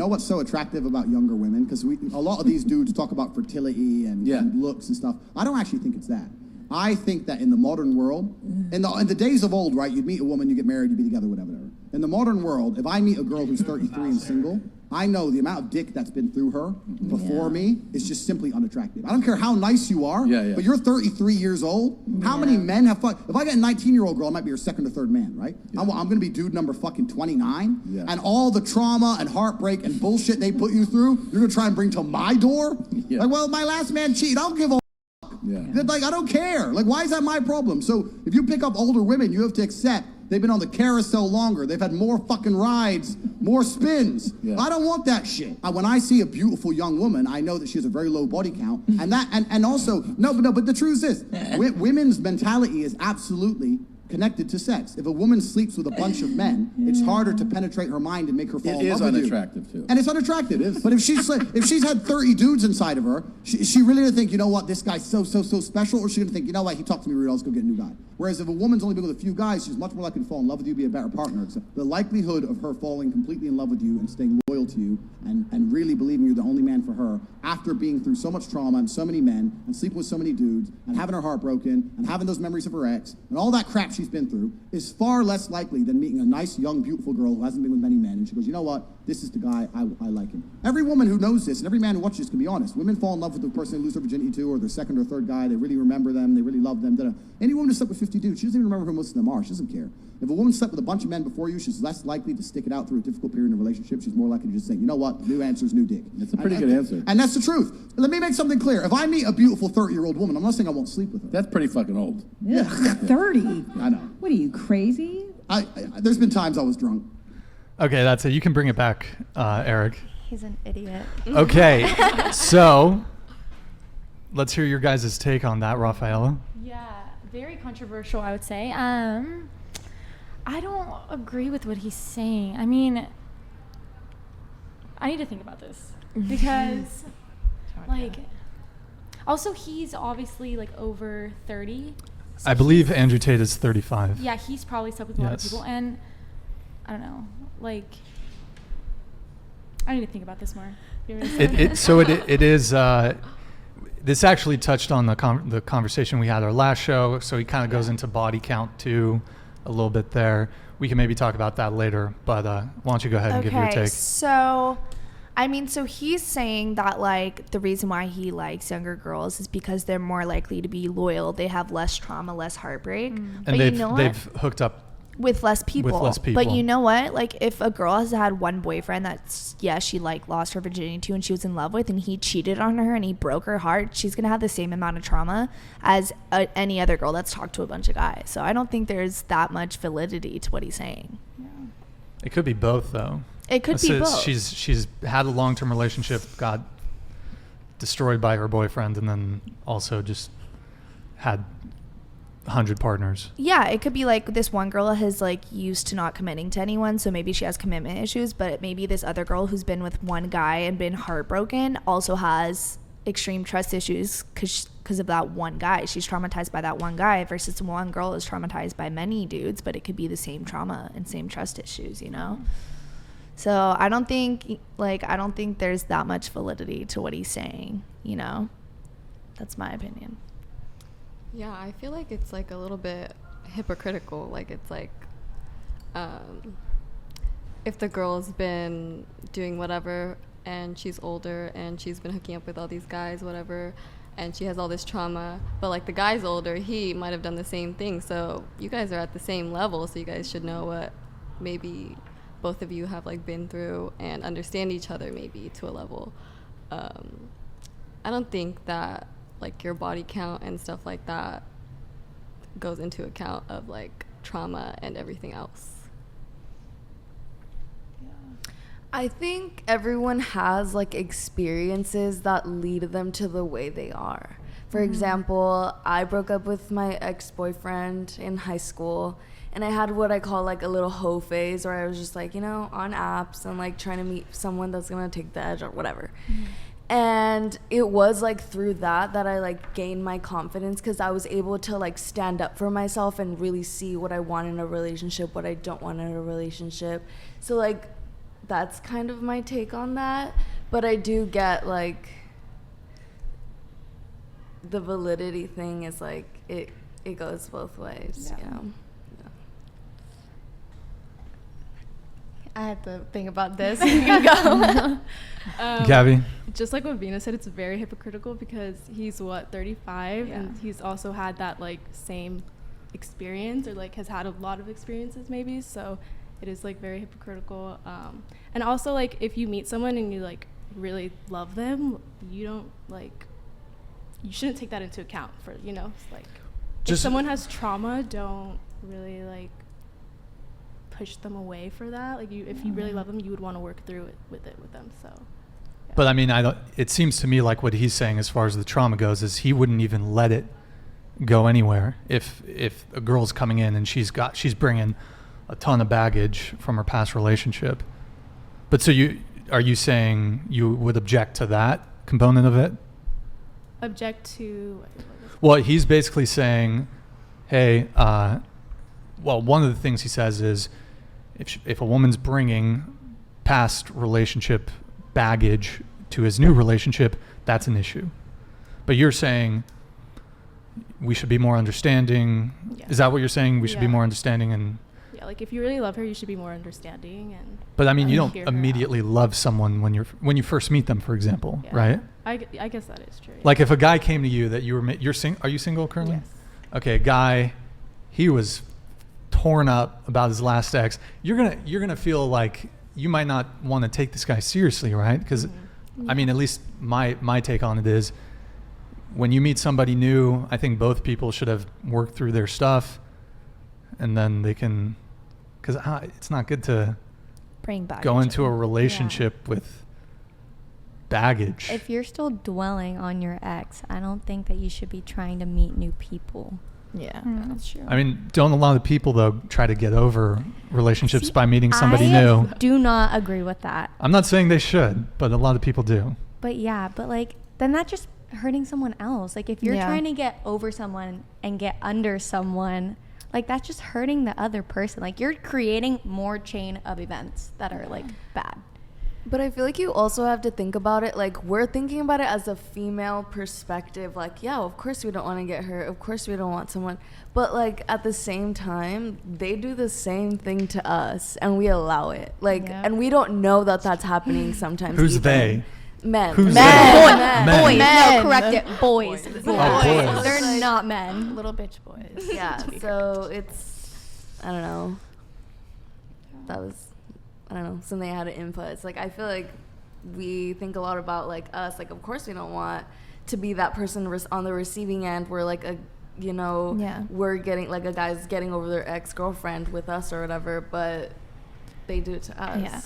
know what's so attractive about younger women? Because a lot of these dudes talk about fertility and looks and stuff. I don't actually think it's that. I think that in the modern world, in the days of old, right, you'd meet a woman, you get married, you'd be together, whatever. In the modern world, if I meet a girl who's 33 and single, I know the amount of dick that's been through her before me is just simply unattractive. I don't care how nice you are, but you're 33 years old. How many men have fucked? If I get a 19-year-old girl, I might be her second or third man, right? I'm going to be dude number fucking 29, and all the trauma and heartbreak and bullshit they put you through, you're going to try and bring to my door? Like, well, my last man cheated. I don't give a like, I don't care. Like, why is that my problem? So if you pick up older women, you have to accept they've been on the carousel longer. They've had more fucking rides, more spins. I don't want that shit. When I see a beautiful young woman, I know that she has a very low body count. And also, but the truth is this, women's mentality is absolutely connected to sex. If a woman sleeps with a bunch of men, it's harder to penetrate her mind and make her fall in love with you. It is unattractive too. And it's unattractive. It is. But if she's had 30 dudes inside of her, she really gonna think, you know what, this guy's so special, or she's gonna think, you know what, he talked to me rude, I'll just go get a new guy. Whereas if a woman's only been with a few guys, she's much more likely to fall in love with you, be a better partner. So the likelihood of her falling completely in love with you and staying loyal to you and really believing you're the only man for her after being through so much trauma and so many men and sleeping with so many dudes and having her heart broken and having those memories of her ex and all that crap she's been through is far less likely than meeting a nice, young, beautiful girl who hasn't been with many men and she goes, you know what, this is the guy, I like him. Every woman who knows this and every man who watches this can be honest. Women fall in love with the person they lose their virginity to or their second or third guy. They really remember them. They really love them. Any woman who slept with 50 dudes, she doesn't even remember who most of them are. She doesn't care. If a woman slept with a bunch of men before you, she's less likely to stick it out through a difficult period in a relationship. She's more likely to just say, you know what, new answer's new dick. That's a pretty good answer. And that's the truth. Let me make something clear. If I meet a beautiful 30-year-old woman, I'm not saying I won't sleep with her. That's pretty fucking old. Yeah. 30? I know. What are you, crazy? There's been times I was drunk. Okay, that's it. You can bring it back, Eric. He's an idiot. Okay, so let's hear your guys' take on that, Rafaela. Yeah, very controversial, I would say. I don't agree with what he's saying. I mean, I need to think about this because, like, also he's obviously like over 30. So I believe Andrew Tate is 35. Yeah, he's probably slept with a lot of people, and I don't know, like, I need to think about this more. It is. This actually touched on the conversation we had our last show, so he kind of goes into body count too, a little bit there. We can maybe talk about that later, but why don't you go ahead and give your take? So, I mean, so he's saying that, like, the reason why he likes younger girls is because they're more likely to be loyal. They have less trauma, less heartbreak. And but they've hooked up with less people. But you know what? Like, if a girl has had one boyfriend that's, she, like, lost her virginity to and she was in love with and he cheated on her and he broke her heart, she's going to have the same amount of trauma as any other girl that's talked to a bunch of guys. So I don't think there's that much validity to what he's saying. Yeah. It could be both, though. It could be both. She's had a long-term relationship, got destroyed by her boyfriend, and then also just had 100 partners. Yeah, it could be like this one girl is like used to not committing to anyone, so maybe she has commitment issues, but maybe this other girl who's been with one guy and been heartbroken also has extreme trust issues because of that one guy. She's traumatized by that one guy versus one girl is traumatized by many dudes, but it could be the same trauma and same trust issues, you know? So I don't think there's that much validity to what he's saying, you know? That's my opinion. Yeah, I feel like it's like a little bit hypocritical. Like, it's like if the girl's been doing whatever and she's older and she's been hooking up with all these guys, whatever, and she has all this trauma, but like the guy's older, he might have done the same thing. So you guys are at the same level, so you guys should know what maybe both of you have like been through and understand each other maybe to a level. I don't think that like your body count and stuff like that goes into account of like trauma and everything else. I think everyone has like experiences that lead them to the way they are. For example, I broke up with my ex-boyfriend in high school, and I had what I call like a little hoe phase where I was just like, you know, on apps and like trying to meet someone that's gonna take the edge or whatever. And it was like through that I like gained my confidence, because I was able to like stand up for myself and really see what I want in a relationship, what I don't want in a relationship. So like that's kind of my take on that. But I do get like the validity thing is like it goes both ways, you know. I had to think about this. You can go. Gabby? Just like what Vina said, it's very hypocritical because he's 35 and he's also had that like same experience or like has had a lot of experiences maybe, so it is like very hypocritical. And also like if you meet someone and you like really love them, you don't like, you shouldn't take that into account for, you know, like if someone has trauma, don't really like push them away for that. Like if you really love them, you would want to work through it with them. So yeah. But I mean, it seems to me like what he's saying as far as the trauma goes is he wouldn't even let it go anywhere. If a girl's coming in and she's bringing a ton of baggage from her past relationship. But so are you saying you would object to that component of it? Object to? Well, he's basically saying, hey, one of the things he says is if a woman's bringing past relationship baggage to his new relationship, that's an issue. But you're saying we should be more understanding. Yeah. Is that what you're saying? We should be more understanding and... Yeah, like if you really love her, you should be more understanding. But I mean, you don't immediately love someone when you first meet them, for example, right? I guess that is true. Yeah. Like if a guy came to you that are you single currently? Yes. Okay, a guy, he was torn up about his last ex. You're gonna feel like you might not want to take this guy seriously, right? Because I mean, at least my take on it is, when you meet somebody new, I think both people should have worked through their stuff, and then they can, because it's not good to bring baggage go into a relationship with baggage. If you're still dwelling on your ex, I don't think that you should be trying to meet new people. Yeah, that's true. I mean, don't a lot of people though try to get over relationships by meeting somebody new? I do not agree with that. I'm not saying they should, but a lot of people do. But yeah, but like then that's just hurting someone else. Like if you're trying to get over someone and get under someone, like that's just hurting the other person. Like you're creating more chain of events that are like bad. But I feel like you also have to think about it, like we're thinking about it as a female perspective, like, yeah, of course we don't want to get hurt, of course we don't want someone, but like at the same time, they do the same thing to us and we allow it, like, and we don't know that that's happening sometimes. Who's they? Men. Who's men. they? Boys. Men. No, correct it. Boys. Boys. They're not men. Little bitch boys. Yeah, so it's, I don't know. That was, I don't know, something I had to input. It's like, I feel like we think a lot about like us, like of course we don't want to be that person on the receiving end where like we're getting, like a guy's getting over their ex-girlfriend with us or whatever, but they do it to us. Yeah.